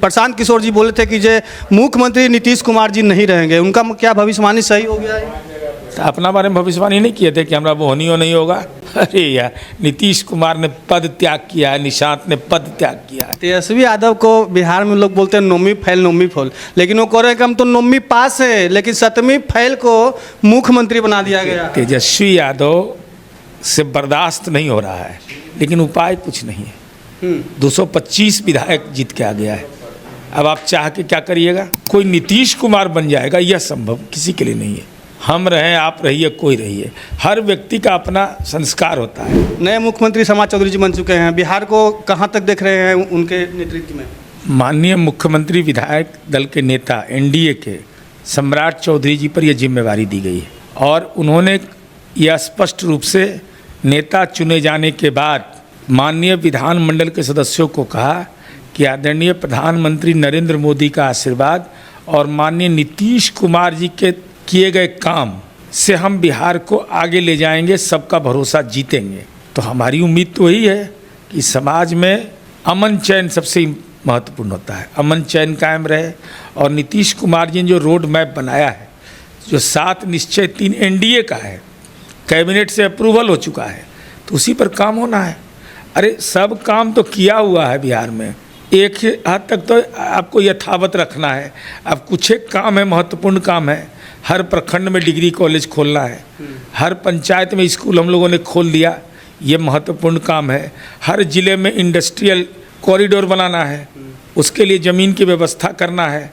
प्रशांत किशोर जी बोले थे कि जो मुख्यमंत्री नीतीश कुमार जी नहीं रहेंगे, उनका क्या भविष्यवाणी सही हो गया है? तो अपना बारे में भविष्यवाणी नहीं किए थे कि हमारा वो नहीं होगा। अरे यार, नीतीश कुमार ने पद त्याग किया है, निशांत ने पद त्याग किया है। तेजस्वी यादव को बिहार में लोग बोलते हैं नौवीं फेल, लेकिन वो कह रहे हैं कि हम तो 9वीं पास है, लेकिन 7वीं फेल को मुख्यमंत्री बना दिया गया। तेजस्वी यादव से बर्दाश्त नहीं हो रहा है, लेकिन उपाय कुछ नहीं है। 225 विधायक जीत के आ गया है। अब आप चाह के क्या करिएगा? कोई नीतीश कुमार बन जाएगा, यह संभव किसी के लिए नहीं है। हम रहें, आप रहिए, कोई रहिए, हर व्यक्ति का अपना संस्कार होता है। नए मुख्यमंत्री समाज चौधरी जी बन चुके हैं, बिहार को कहाँ तक देख रहे हैं उनके नेतृत्व में? माननीय मुख्यमंत्री विधायक दल के नेता एनडीए के सम्राट चौधरी जी पर यह जिम्मेवारी दी गई है और उन्होंने यह स्पष्ट रूप से नेता चुने जाने के बाद माननीय विधानमंडल के सदस्यों को कहा कि आदरणीय प्रधानमंत्री नरेंद्र मोदी का आशीर्वाद और माननीय नीतीश कुमार जी के किए गए काम से हम बिहार को आगे ले जाएंगे, सबका भरोसा जीतेंगे। तो हमारी उम्मीद तो यही है कि समाज में अमन चैन सबसे महत्वपूर्ण होता है, अमन चैन कायम रहे। और नीतीश कुमार जी ने जो रोड मैप बनाया है, जो 7 निश्चय 3 एनडीए का है, कैबिनेट से अप्रूवल हो चुका है, तो उसी पर काम होना है। अरे सब काम तो किया हुआ है बिहार में, एक हद तक तो आपको यथावत रखना है। अब कुछ एक काम है, महत्वपूर्ण काम है। हर प्रखंड में डिग्री कॉलेज खोलना है, हर पंचायत में स्कूल हम लोगों ने खोल दिया, ये महत्वपूर्ण काम है। हर जिले में इंडस्ट्रियल कॉरिडोर बनाना है, उसके लिए ज़मीन की व्यवस्था करना है।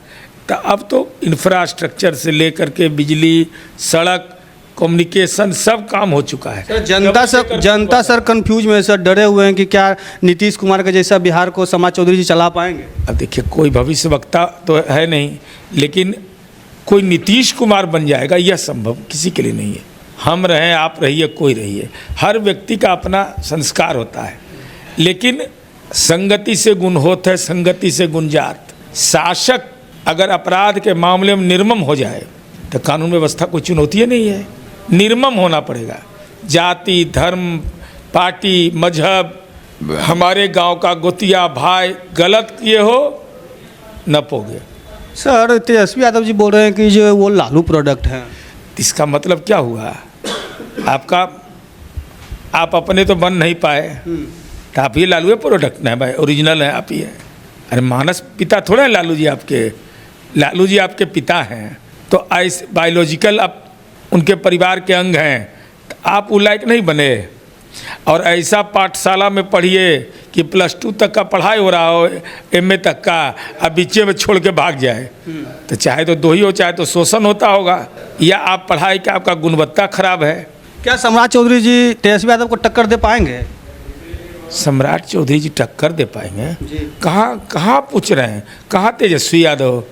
तो अब तो इंफ्रास्ट्रक्चर से लेकर के बिजली, सड़क, कम्युनिकेशन सब काम हो चुका है। सर, जनता सर कंफ्यूज में सर, डरे हुए हैं कि क्या नीतीश कुमार का जैसा बिहार को समाज चौधरी जी चला पाएंगे? अब देखिए, कोई भविष्यवक्ता तो है नहीं, लेकिन कोई नीतीश कुमार बन जाएगा, यह संभव किसी के लिए नहीं है। हम रहें, आप रहिए, कोई रहिए, हर व्यक्ति का अपना संस्कार होता है। लेकिन संगति से गुण होत है, संगति से गुण जात। शासक अगर अपराध के मामले में निर्मम हो जाए तो कानून व्यवस्था कोई चुनौती नहीं है, निर्मम होना पड़ेगा। जाति, धर्म, पार्टी, मजहब, हमारे गांव का गोतिया भाई गलत किए हो न पोगे। सर, तेजस्वी यादव जी बोल रहे हैं कि जो वो लालू प्रोडक्ट हैं। इसका मतलब क्या हुआ? आप अपने तो बन नहीं पाए, तो आप ही लालू प्रोडक्ट ना है भाई, ओरिजिनल है आप ही है। अरे मानस पिता थोड़े हैं लालू जी आपके, लालू जी आपके पिता हैं, तो ऐसे बायोलॉजिकल आप उनके परिवार के अंग हैं, तो आप वो लायक नहीं बने। और ऐसा पाठशाला में पढ़िए कि +2 तक का पढ़ाई हो रहा हो, MA तक का, अब बीचे में छोड़ के भाग जाए, तो चाहे तो 2 ही हो, चाहे तो शोषण होता होगा, या आप पढ़ाई का आपका गुणवत्ता खराब है। क्या सम्राट चौधरी जी तेजस्वी यादव को टक्कर दे पाएंगे? सम्राट चौधरी जी टक्कर दे पाएंगे? कहाँ पूछ रहे हैं? कहाँ तेजस्वी यादव,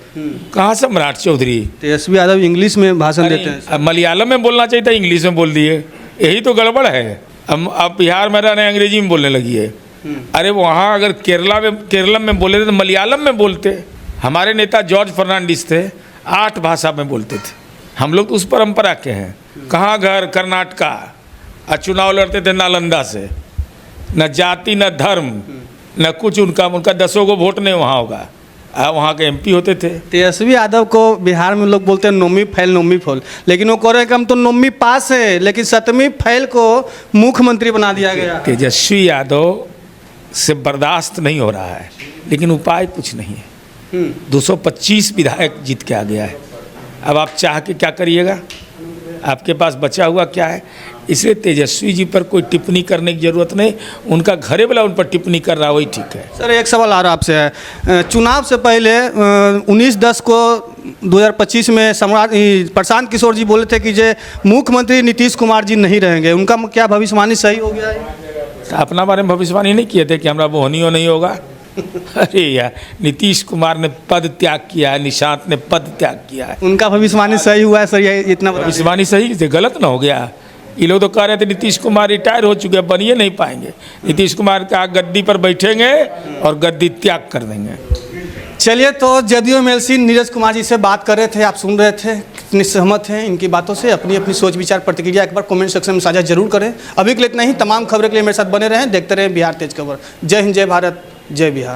कहाँ सम्राट चौधरी? तेजस्वी यादव इंग्लिश में भाषण देते हैं। मलयालम में बोलना चाहिए था, इंग्लिश में बोल दिए, यही तो गड़बड़ है। अब बिहार में रहने अंग्रेजी में बोलने लगी है। अरे वहाँ अगर केरलम में बोले थे तो मलयालम में बोलते। हमारे नेता जॉर्ज फर्नांडिस थे, 8 भाषा में बोलते थे। हम लोग तो उस परंपरा के हैं। कहाँ घर? कर्नाटका। और चुनाव लड़ते थे नालंदा से। न जाति, न धर्म, न कुछ, उनका 10 को वोट नहीं वहाँ होगा। वहाँ के MP होते थे। तेजस्वी यादव को बिहार में लोग बोलते हैं 9वीं फेल, लेकिन वो कह रहे हैं कि हम तो 9वीं पास है, लेकिन 7वीं फेल को मुख्यमंत्री बना दिया गया। तेजस्वी यादव से बर्दाश्त नहीं हो रहा है, लेकिन उपाय कुछ नहीं है। 225 विधायक जीत के आ गया है। अब आप चाह के क्या करिएगा? आपके पास बचा हुआ क्या है? इसलिए तेजस्वी जी पर कोई टिप्पणी करने की जरूरत नहीं, उनका घरे वाला उन पर टिप्पणी कर रहा, वही ठीक है। सर, एक सवाल आ रहा आपसे है, चुनाव से पहले 19/10 को 2025 में प्रशांत किशोर जी बोले थे कि जो मुख्यमंत्री नीतीश कुमार जी नहीं रहेंगे, उनका क्या भविष्यवाणी सही हो गया है? तो अपना बारे में भविष्यवाणी नहीं किए थे कि हमारा वो नहीं होगा। अरे यार, नीतीश कुमार ने पद त्याग किया है, निशांत ने पद त्याग किया है। उनका भविष्यवाणी सही हुआ है? सर, ये इतना भविष्यवाणी सही थे, गलत ना हो गया? ये लोग तो कह रहे थे नीतीश कुमार रिटायर हो चुके हैं, बनिए नहीं पाएंगे। नीतीश कुमार का गद्दी पर बैठेंगे और गद्दी त्याग कर देंगे। चलिए, तो जदयू MLC नीरज कुमार जी से बात कर रहे थे, आप सुन रहे थे, कितने सहमत हैं इनकी बातों से। अपनी सोच विचार प्रतिक्रिया एक बार कमेंट सेक्शन में साझा जरूर करें। अभी के लिए इतना ही। तमाम खबरों के लिए मेरे साथ बने रहें, देखते रहें बिहार तेज खबर। जय हिंद, जय भारत, जय बिहार।